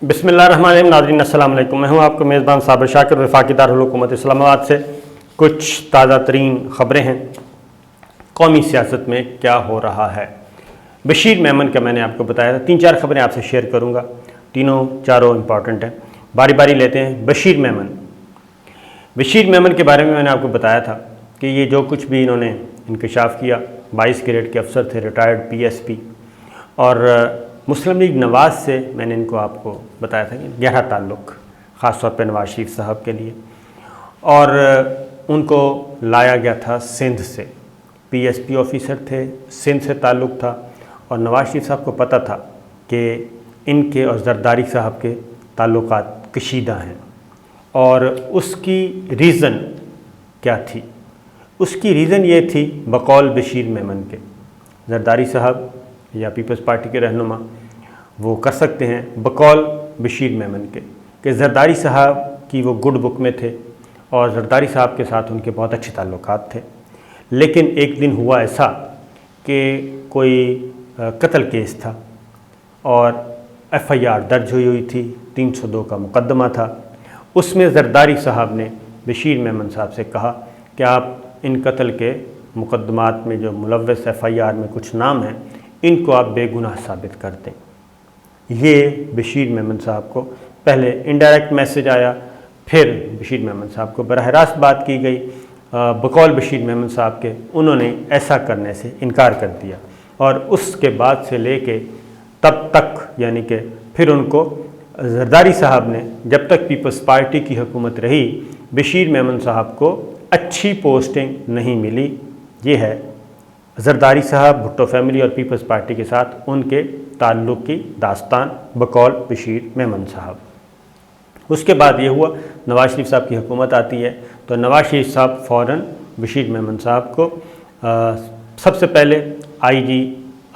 बिस्मिल्लाहिर्रहमानिर्रहीम। नाज़रीन अस्सलाम वालेकुम। मैं हूं आपका मेज़बान साबिर शाकिर। वफाकी दारुल हुकूमत इस्लामाबाद से कुछ ताज़ा तरीन ख़बरें हैं। कौमी सियासत में क्या हो रहा है। बशीर मेमन का मैंने आपको बताया था, 3-4 ख़बरें आपसे शेयर करूँगा, चारों इम्पॉर्टेंट हैं। बारी बारी लेते हैं। बशीर मेमन के बारे में मैंने आपको बताया था कि ये जो कुछ भी इन्होंने इंकशाफ किया, 22 ग्रेड के अफसर थे, रिटायर्ड PSP, और मुस्लिम लीग नवाज़ से मैंने इनको आपको बताया था कि गहरा ताल्लुक़ ख़ास तौर पर नवाज़ शरीफ साहब के लिए, और उनको लाया गया था सिंध से। PSP ऑफिसर थे, सिंध से ताल्लुक़ था, और नवाज़ शरीफ साहब को पता था कि इनके और जरदारी साहब के ताल्लुकात कशीदा हैं। और उसकी रीज़न क्या थी? उसकी रीज़न ये थी, बकौल बशीर मेमन के, जरदारी साहब या पीपल्स पार्टी के रहनुमा वो कर सकते हैं बकौल बशीर मेमन के, कि जरदारी साहब की वो गुड बुक में थे और जरदारी साहब के साथ उनके बहुत अच्छे ताल्लुकात थे। लेकिन एक दिन हुआ ऐसा कि कोई कत्ल केस था और FIR दर्ज हुई थी, 302 का मुकदमा था। उसमें जरदारी साहब ने बशीर मेमन साहब से कहा कि आप इन कत्ल के मुकदमात में जो मुलव्वस FIR में कुछ नाम हैं, इनको आप बेगुनाह साबित कर दें। ये बशीर मेमन साहब को पहले इनडायरेक्ट मैसेज आया, फिर बशीर मेमन साहब को बराह रास्त बात की गई बकौल बशीर मेमन साहब के। उन्होंने ऐसा करने से इनकार कर दिया, और उसके बाद से लेके तब तक, यानी कि फिर उनको जरदारी साहब ने, जब तक पीपल्स पार्टी की हुकूमत रही, बशीर मेमन साहब को अच्छी पोस्टिंग नहीं मिली। ये है जरदारी साहब, भुट्टो फैमिली और पीपल्स पार्टी के साथ उनके ताल्लुक़ की दास्तान बकौल बशीर मेमन साहब। उसके बाद ये हुआ, नवाज़ शरीफ साहब की हुकूमत आती है, तो नवाज़ शरीफ साहब फ़ौरन बशीर मेमन साहब को सबसे पहले IG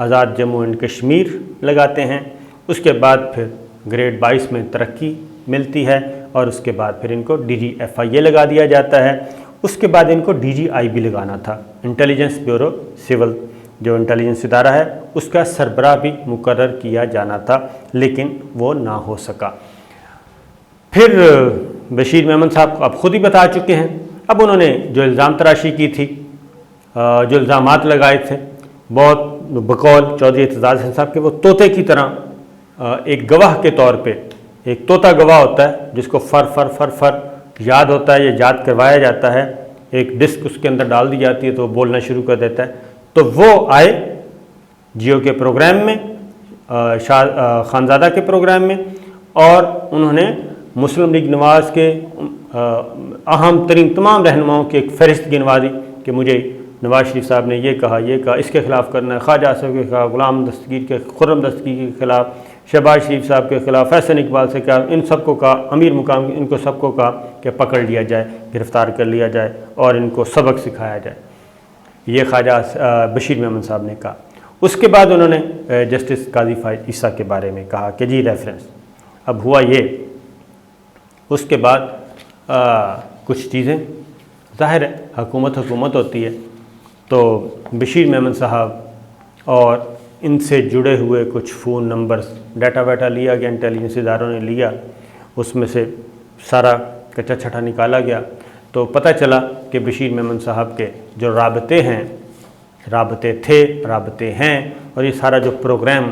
Azad Jammu and Kashmir लगाते हैं। उसके बाद फिर ग्रेड 22 में तरक्की मिलती है, और उसके बाद फिर इनको DG FIA लगा दिया जाता है। उसके बाद इनको DGI भी लगाना था, इंटेलिजेंस ब्यूरो सिविल, जो इंटेलिजेंस इदारा है, उसका सरबराह भी मुकर्रर किया जाना था, लेकिन वो ना हो सका। फिर बशीर मेमन साहब अब ख़ुद ही बता चुके हैं। अब उन्होंने जो इल्ज़ाम तराशी की थी, जो इल्ज़ामात लगाए थे, बहुत बकौल चौधरी एतजाज़ हसन साहब के, वो तोते की तरह एक गवाह के तौर पे, एक तोता गवाह होता है जिसको फर याद होता है, ये याद करवाया जाता है, एक डिस्क उसके अंदर डाल दी जाती है तो वो बोलना शुरू कर देता है। तो वो आए जियो के प्रोग्राम में, खानज़ादा के प्रोग्राम में, और उन्होंने मुस्लिम लीग नवाज़ के अहम तरीन तमाम रहनुमाओं की एक फ़हरिस्त गिनवा दी कि मुझे नवाज़ शरीफ साहब ने ये कहा, इसके ख़िलाफ़ करना है, ख्वाजा आसिफ के ख़िलाफ़, गुलाम दस्तगीर के, खुर्रम दस्तगीर के ख़िलाफ़, शहबाज शरीफ साहब के ख़िलाफ़, फैसल इकबाल से कहा, इन सबको कहा, अमीर मुकाम इनको सबको कहा कि पकड़ लिया जाए, गिरफ़्तार कर लिया जाए और इनको सबक सिखाया जाए। ये ख्वाजा बशीर मेमन साहब ने कहा। उसके बाद उन्होंने जस्टिस काजी फ़ाइज़ ईसा के बारे में कहा कि जी रेफरेंस। अब हुआ ये, उसके बाद कुछ चीज़ें, ज़ाहिर है हुकूमत होती है, तो बशीर मेमन साहब और इनसे जुड़े हुए कुछ फ़ोन नंबर्स, डाटा वाटा लिया गया, इंटेलिजेंस इदारों ने लिया, उसमें से सारा कच्चा छठा निकाला गया। तो पता चला कि बशीर मेमन साहब के जो राबते हैं, और ये सारा जो प्रोग्राम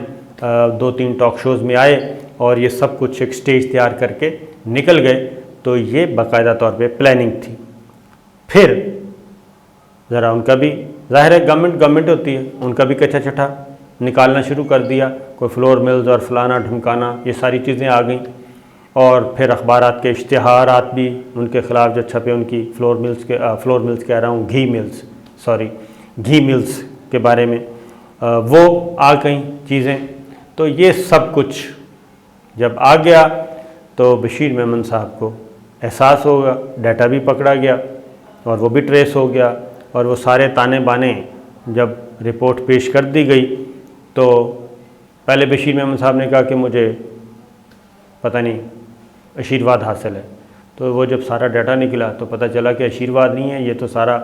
2-3 टॉक शोज़ में आए और ये सब कुछ एक स्टेज तैयार करके निकल गए, तो ये बाकायदा तौर पे प्लानिंग थी। फिर ज़रा उनका भी, ज़ाहिर है गवर्नमेंट होती है, उनका भी कच्चा छठा निकालना शुरू कर दिया। कोई फ्लोर मिल्स और फलाना ढमकाना, ये सारी चीज़ें आ गई। और फिर अखबारात के इश्तिहारात भी उनके ख़िलाफ़ जो छपे, उनकी फ्लोर मिल्स कह रहा हूँ, घी मिल्स के बारे में वो आ गई चीज़ें। तो ये सब कुछ जब आ गया तो बशीर मेमन साहब को एहसास होगा, डाटा भी पकड़ा गया और वो भी ट्रेस हो गया, और वो सारे ताने बाने जब रिपोर्ट पेश कर दी गई, तो पहले बशीर मेमन साहब ने कहा कि मुझे पता नहीं आशीर्वाद हासिल है। तो वो जब सारा डाटा निकला तो पता चला कि आशीर्वाद नहीं है, ये तो सारा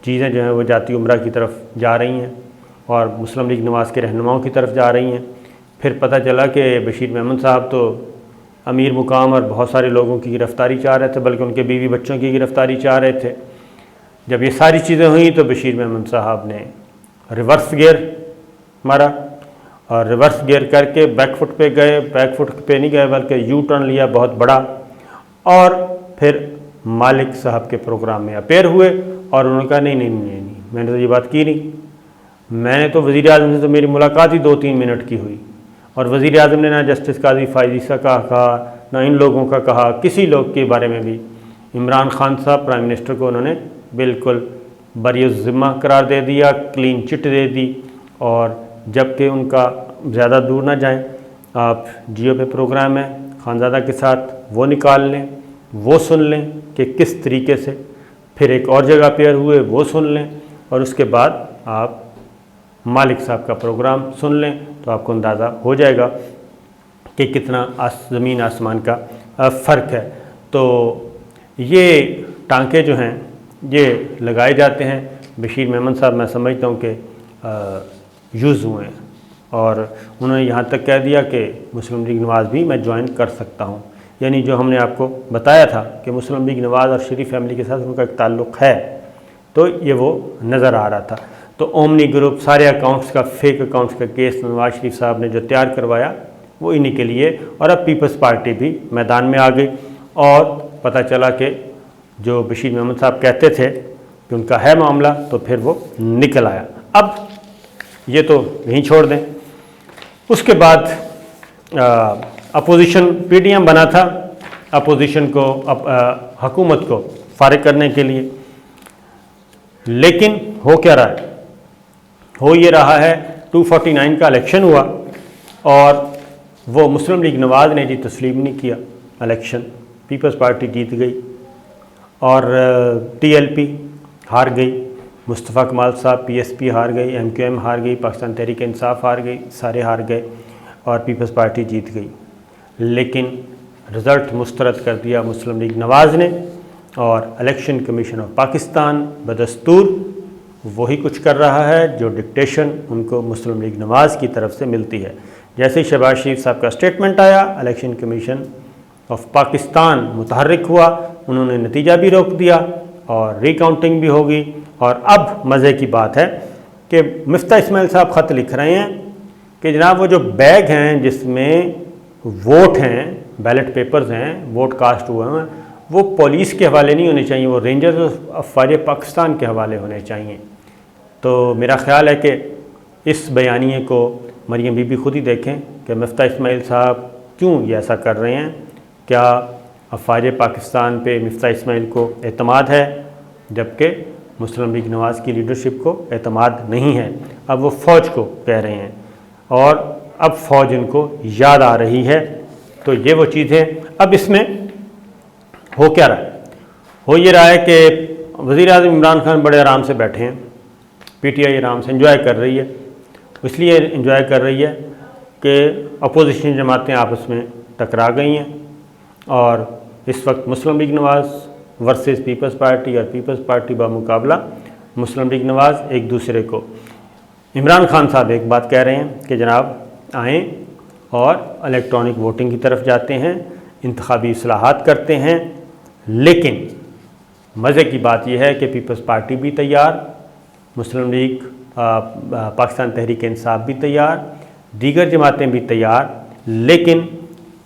चीज़ें जो हैं वो जाती उम्रा की तरफ जा रही हैं और मुस्लिम लीग नवाज़ के रहनुमाओं की तरफ जा रही हैं। फिर पता चला कि बशीर मेमन साहब तो अमीर मुकाम और बहुत सारे लोगों की गिरफ़्तारी चाह रहे थे, बल्कि उनके बीवी बच्चों की गिरफ़्तारी चाह रहे थे। जब ये सारी चीज़ें हुई तो बशीर मेमन साहब ने रिवर्स गियर मारा और रिवर्स गियर करके बैकफुट पे गए, बैकफुट पे नहीं गए बल्कि यू टर्न लिया बहुत बड़ा, और फिर मालिक साहब के प्रोग्राम में अपेयर हुए और उन्होंने कहा नहीं नहीं नहीं नहीं, मैंने तो ये बात की नहीं, मैंने तो वज़ीर आज़म से तो मेरी मुलाकात ही 2-3 मिनट की हुई, और वज़ीर आज़म ने ना जस्टिस काजी फ़ायज़ ईसा का कहा, ना इन लोगों का कहा, किसी लोग के बारे में भी। इमरान खान साहब प्राइम मिनिस्टर को उन्होंने बिल्कुल बरी-उज़्ज़िम्मा करार दे दिया, क्लीन चिट दे दी, और जबकि उनका ज़्यादा दूर ना जाएं, आप जियो पे प्रोग्राम है खानज़ादा के साथ, वो निकाल लें, वो सुन लें कि किस तरीके से फिर एक और जगह पेयर हुए, वो सुन लें, और उसके बाद आप मालिक साहब का प्रोग्राम सुन लें, तो आपको अंदाज़ा हो जाएगा कि कितना ज़मीन आसमान का फ़र्क है। तो ये टांके जो हैं ये लगाए जाते हैं। बशीर मेमन साहब मैं समझता हूँ कि यूज़ हुए हैं, और उन्होंने यहाँ तक कह दिया कि मुस्लिम लीग नवाज़ भी मैं ज्वाइन कर सकता हूँ। यानी जो हमने आपको बताया था कि मुस्लिम लीग नवाज़ और शरीफ फैमिली के साथ उनका एक ताल्लुक़ है, तो ये वो नज़र आ रहा था। तो ओमनी ग्रुप, सारे अकाउंट्स का, फेक अकाउंट्स का केस नवाज शरीफ साहब ने जो तैयार करवाया वो इन्हीं के लिए, और अब पीपल्स पार्टी भी मैदान में आ गई, और पता चला कि जो बशीर मेमन साहब कहते थे कि उनका है मामला, तो फिर वो निकल आया। अब ये तो यहीं छोड़ दें। उसके बाद अपोजिशन पीटीएम बना था अपोजिशन को, हुकूमत को फारिग करने के लिए, लेकिन हो क्या रहा है? हो ये रहा है 249 का इलेक्शन हुआ और वो मुस्लिम लीग नवाज़ ने जी तस्लीम नहीं किया इलेक्शन, पीपल्स पार्टी जीत गई और टीएलपी हार गई, मुस्तफ़ा कमाल साहब पीएसपी हार गई, एमक्यूएम हार गई, पाकिस्तान तहरीक इंसाफ हार गई, सारे हार गए और पीपल्स पार्टी जीत गई। लेकिन रिज़ल्ट मुस्तरद कर दिया मुस्लिम लीग नवाज़ ने, और इलेक्शन कमीशन ऑफ पाकिस्तान बदस्तूर वही कुछ कर रहा है जो डिक्टेशन उनको मुस्लिम लीग नवाज़ की तरफ से मिलती है। जैसे ही शहबाज शरीफ साहब का स्टेटमेंट आया, इलेक्शन कमीशन ऑफ पाकिस्तान मुतहर्रिक हुआ, उन्होंने नतीजा भी रोक दिया और रिकाउंटिंग भी होगी। और अब मज़े की बात है कि मिफ्ता इस्माइल साहब ख़त लिख रहे हैं कि जनाब वो जो बैग हैं जिसमें वोट हैं, बैलेट पेपर्स हैं, वोट कास्ट हुए हैं, वो पुलिस के हवाले नहीं होने चाहिए, वो रेंजर्स ऑफ अफवाज पाकिस्तान के हवाले होने चाहिए। तो मेरा ख़्याल है कि इस बयानिए को मरियम बीबी खुद ही देखें कि मिफ्ता इस्माइल साहब क्यों ये ऐसा कर रहे हैं। क्या अफवाज पाकिस्तान पे मिफ्ता इस्माइल को एतमाद है, जबकि मुस्लिम लीग नवाज़ की लीडरशिप को एतमाद नहीं है। अब वो फ़ौज को कह रहे हैं और अब फ़ौज इनको याद आ रही है। तो ये वो चीज़ है। अब इसमें हो क्या रहा है? हो ये रहा है कि वज़ीर आज़म इमरान खान बड़े आराम से बैठे हैं, पीटीआई आराम से एंजॉय कर रही है। इसलिए एंजॉय कर रही है कि अपोजिशन जमातें आपस में टकरा गई हैं और इस वक्त मुस्लिम लीग नवाज़ वर्सेस पीपल्स पार्टी और पीपल्स पार्टी बामुकाबला मुस्लिम लीग नवाज़ एक दूसरे को। इमरान खान साहब एक बात कह रहे हैं कि जनाब आएँ और इलेक्ट्रॉनिक वोटिंग की तरफ जाते हैं, इंतखाबी इस्लाहात करते हैं। लेकिन मज़े की बात यह है कि पीपल्स पार्टी भी तैयार, मुस्लिम लीग पाकिस्तान तहरीक इंसाफ भी तैयार, दीगर जमातें भी तैयार, लेकिन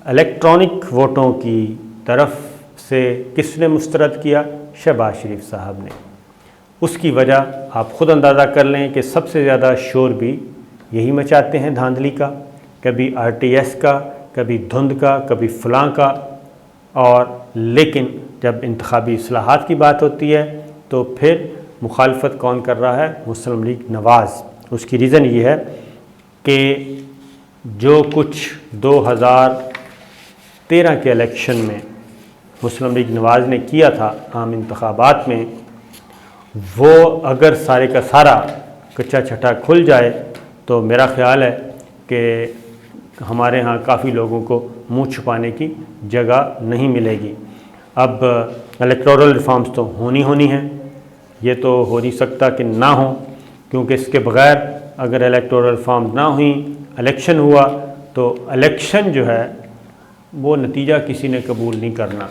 इलेक्ट्रॉनिक वोटों की तरफ से किसने मुस्तरद किया? शहबाज शरीफ साहब ने। उसकी वजह आप ख़ुद अंदाज़ा कर लें कि सबसे ज़्यादा शोर भी यही मचाते हैं, धांधली का, कभी आरटीएस का, कभी धुंध का, कभी फलां का। और लेकिन जब इंतखाबी इस्लाहात की बात होती है तो फिर मुखालफत कौन कर रहा है? मुस्लिम लीग नवाज़। उसकी रीज़न ये है कि जो कुछ 2013 के इलेक्शन में मुस्लिम लीग नवाज़ ने किया था आम इंतखाबात में, वो अगर सारे का सारा कच्चा छटा खुल जाए तो मेरा ख़्याल है कि हमारे यहाँ काफ़ी लोगों को मुँह छुपाने की जगह नहीं मिलेगी। अब इलेक्टोरल रिफॉर्म्स तो होनी हैं, ये तो हो नहीं सकता कि ना हो, क्योंकि इसके बग़ैर अगर इलेक्टोरल रिफॉर्म ना हुई, इलेक्शन हुआ, तो इलेक्शन जो है वो नतीजा किसी ने कबूल नहीं करना,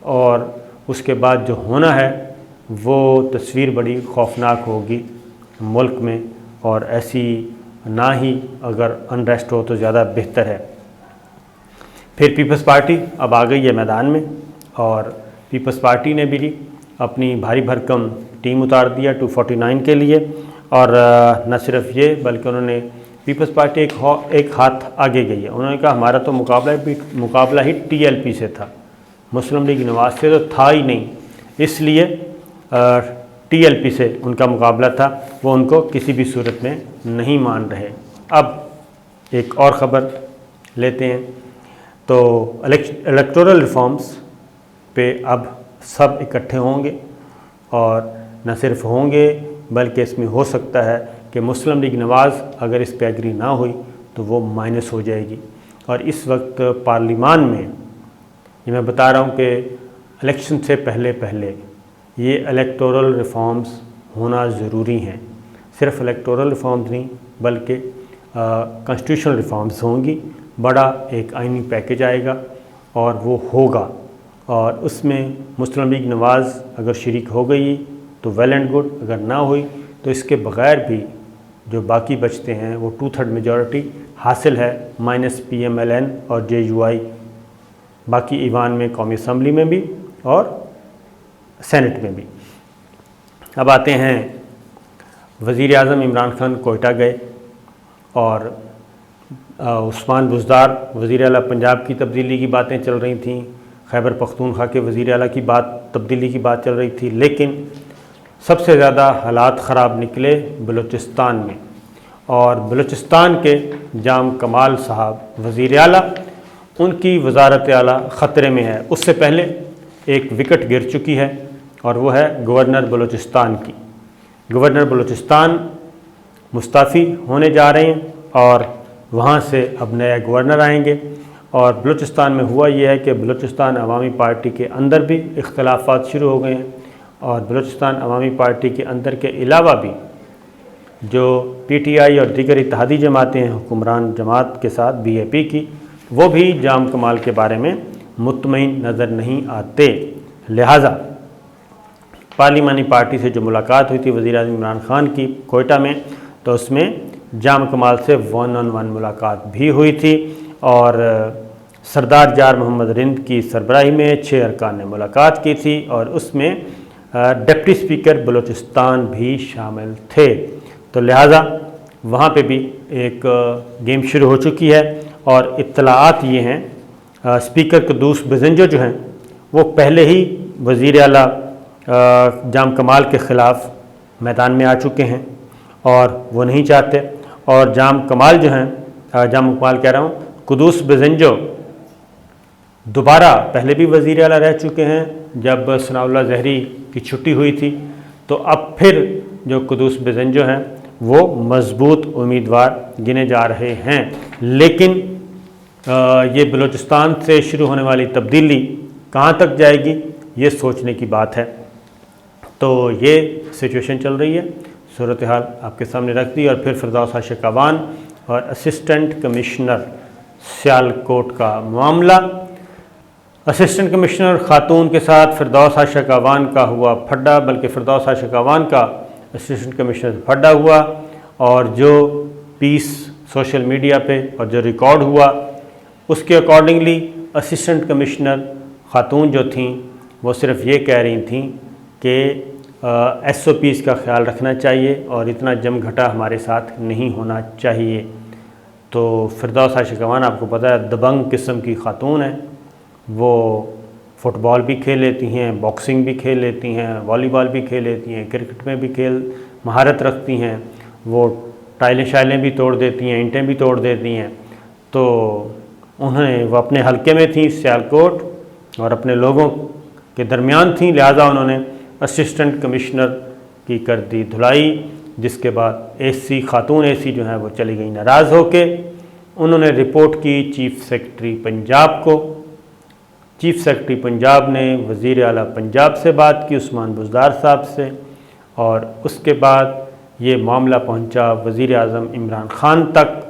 और उसके बाद जो होना है वो तस्वीर बड़ी खौफनाक होगी मुल्क में, और ऐसी ना ही अगर अनरेस्ट हो तो ज़्यादा बेहतर है। फिर पीपल्स पार्टी अब आ गई है मैदान में, और पीपल्स पार्टी ने भी अपनी भारी भरकम टीम उतार दिया 249 के लिए, और न सिर्फ ये बल्कि उन्होंने पीपल्स पार्टी एक हाथ आगे गई है। उन्होंने कहा हमारा तो मुकाबला ही TLP से था, मुस्लिम लीग नवाज से तो था ही नहीं, इसलिए TLP से उनका मुकाबला था, वो उनको किसी भी सूरत में नहीं मान रहे। अब एक और ख़बर लेते हैं, तो इलेक्टोरल रिफॉर्म्स पे अब सब इकट्ठे होंगे, और न सिर्फ होंगे बल्कि इसमें हो सकता है कि मुस्लिम लीग नवाज़ अगर इस पे एग्री ना हुई तो वो माइनस हो जाएगी। और इस वक्त पार्लिमान में ये मैं बता रहा हूँ कि इलेक्शन से पहले पहले ये इलेक्टोरल रिफॉर्म्स होना ज़रूरी हैं। सिर्फ इलेक्टोरल रिफॉर्म्स नहीं बल्कि कॉन्स्टिट्यूशनल रिफॉर्म्स होंगी। बड़ा एक आइनी पैकेज आएगा और वो होगा, और उसमें मुस्लिम लीग नवाज़ अगर शरीक हो गई तो वेल एंड गुड, अगर ना हुई तो इसके बग़ैर भी जो बाकी बचते हैं वो 2/3 मेजॉरिटी हासिल है, माइनस PMLN और JUI बाकी ईवान में, कौमी असम्बली में भी और सेनेट में भी। अब आते हैं, वज़ीर आज़म इमरान खान कोयटा गए, और उस्मान बुज़दार वज़ीर आला पंजाब की तब्दीली की बातें चल रही थीं, खैबर पख्तूनख्वा के वज़ीर आला की तब्दीली की बात चल रही थी, लेकिन सबसे ज़्यादा हालात ख़राब निकले बलूचिस्तान में, और बलूचिस्तान के जाम कमाल साहब वज़ीर आला, उनकी वज़ारत आला ख़तरे में है। उससे पहले एक विकेट गिर चुकी है और वो है गवर्नर बलूचिस्तान की। गवर्नर बलूचिस्तान मुस्ताफ़ी होने जा रहे हैं और वहाँ से अब नया गवर्नर आएंगे। और बलूचिस्तान में हुआ यह है कि बलूचिस्तान अवामी पार्टी के अंदर भी इख्तलाफात शुरू हो गए हैं, और बलूचिस्तान अवामी पार्टी के अंदर के अलावा भी जो PTI और दीगर इत्तेहादी जमातें हैं हुक्मरान जमात के साथ BAP की, वो भी जाम कमाल के बारे में मुतमईन नज़र नहीं आते। लिहाजा पार्लिमानी पार्टी से जो मुलाकात हुई थी वज़ीर आज़म इमरान खान की कोयटा में, तो उसमें जाम कमाल से 1-on-1 मुलाकात भी हुई थी, और सरदार जार मोहम्मद रिंद की सरबराही में 6 अरकान ने मुलाकात की थी, और उसमें डिप्टी स्पीकर बलूचिस्तान भी शामिल थे। तो लिहाजा वहाँ पे भी एक गेम शुरू हो चुकी है, और इत्तलाआत ये हैं स्पीकर कुद्दूस बेज़ंजो जो हैं वो पहले ही वज़ीर आला जाम कमाल के ख़िलाफ़ मैदान में आ चुके हैं, और वो नहीं चाहते। और जाम कमाल जो हैं, जाम कमाल कह रहा हूँ, कुद्दूस बेज़ंजो दोबारा पहले भी वज़ीर आला रह चुके हैं जब सनाउल्लाह ज़हरी की छुट्टी हुई थी। तो अब फिर जो कुद्दूस बेज़ंजो हैं वो मज़बूत उम्मीदवार गिने जा रहे हैं। लेकिन ये बलूचिस्तान से शुरू होने वाली तब्दीली कहाँ तक जाएगी ये सोचने की बात है। तो ये सिचुएशन चल रही है, सूरत हाल आपके सामने रख दी। और फिर फिरदौस आशिक अवान और असिस्टेंट कमिश्नर सियालकोट का मामला, असिस्टेंट कमिश्नर ख़ातून के साथ फिरदौस आशिक अवान का हुआ फड्डा, बल्कि फिरदौस आशिक अवान का असिस्टेंट कमिश्नर फड्डा हुआ। और जो पीस सोशल मीडिया पे और जो रिकॉर्ड हुआ उसके अकॉर्डिंगली असिस्टेंट कमिश्नर ख़ातून जो थीं वो सिर्फ ये कह रही थीं कि SOPs का ख्याल रखना चाहिए और इतना जमघटा हमारे साथ नहीं होना चाहिए। तो फिरदौस आशिक अवान आपको पता है दबंग किस्म की ख़ातून है, वो फ़ुटबॉल भी खेल लेती हैं, बॉक्सिंग भी खेल लेती हैं, वॉलीबॉल भी खेल लेती हैं, क्रिकेट में भी खेल महारत रखती हैं, वो टाइलें शाइलें भी तोड़ देती हैं, ईंटें भी तोड़ देती हैं। तो वो अपने हलके में थी सियालकोट और अपने लोगों के दरमियान थी, लिहाजा उन्होंने असिस्टेंट कमिश्नर की कर दी धुलाई, जिसके बाद AC ख़ातून AC जो है वो चली गई नाराज़ होके। उन्होंने रिपोर्ट की चीफ़ सेक्रेटरी पंजाब को। चीफ़ सेक्रेटरी पंजाब ने वज़ीर आला पंजाब से बात की, उस्मान बुज़दार साहब से, और उसके बाद ये मामला पहुंचा वज़ीर आज़म इमरान खान तक,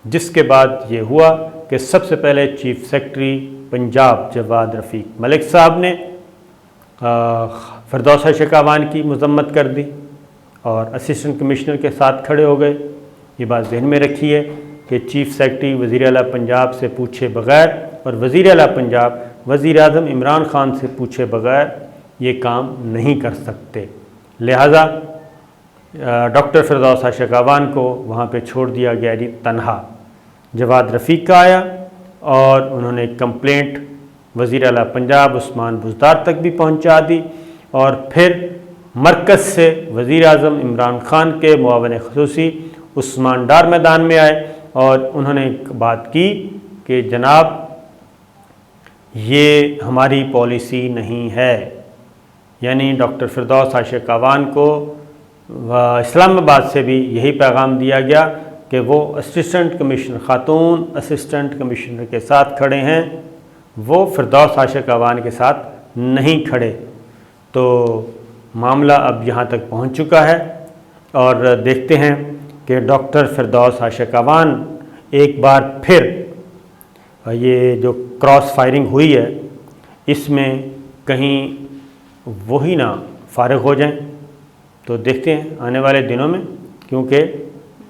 जिसके बाद ये हुआ कि सबसे पहले चीफ सेक्रेटरी पंजाब जवाद रफ़ीक मलिक साहब ने फिरदौस शेखावान की मजम्मत कर दी और असिस्टेंट कमिश्नर के साथ खड़े हो गए। ये बात जहन में रखिए कि चीफ सेक्रेटरी वज़ीर आला पंजाब से पूछे बग़ैर और वज़ीर आला पंजाब वज़ीर आज़म इमरान ख़ान से पूछे बग़ैर ये काम नहीं कर सकते। लिहाजा डॉक्टर फिरदौस शेखावान को वहाँ पे छोड़ दिया गया जी तनहा। जवाद रफ़ीक का आया और उन्होंने कंप्लेंट वज़ीर आला पंजाब उस्मान बुज़दार तक भी पहुँचा दी और फिर मरकज़ से वज़ीर आज़म इमरान ख़ान के मुआवन ख़ुसूसी उस्मान डार मैदान में आए और उन्होंने बात की कि जनाब ये हमारी पॉलिसी नहीं है। यानी डॉक्टर फिरदौस शेखावान को इस्लामाबाद से भी यही पैगाम दिया गया कि वो असिस्टेंट कमिश्नर ख़ातून असिस्टेंट कमिश्नर के साथ खड़े हैं, वो फिरदौस शेखावान के साथ नहीं खड़े। तो मामला अब यहाँ तक पहुँच चुका है और देखते हैं कि डॉक्टर फिरदौस शेखावान एक बार फिर ये जो क्रॉस फायरिंग हुई है इसमें कहीं वही ना फारिग हो जाएं। तो देखते हैं आने वाले दिनों में, क्योंकि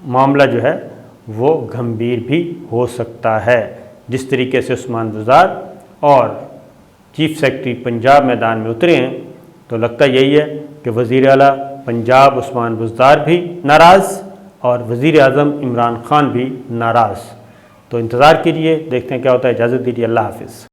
मामला जो है वो गंभीर भी हो सकता है। जिस तरीके से उस्मान बुज़दार और चीफ सेक्रेटरी पंजाब मैदान में उतरे हैं तो लगता यही है कि वज़ीर आला पंजाब उस्मान बुज़दार भी नाराज़ और वज़ीर आज़म इमरान ख़ान भी नाराज़। तो इंतज़ार कीजिए, देखते हैं क्या होता है। इजाज़त दीजिए, अल्लाह हाफ़िज़।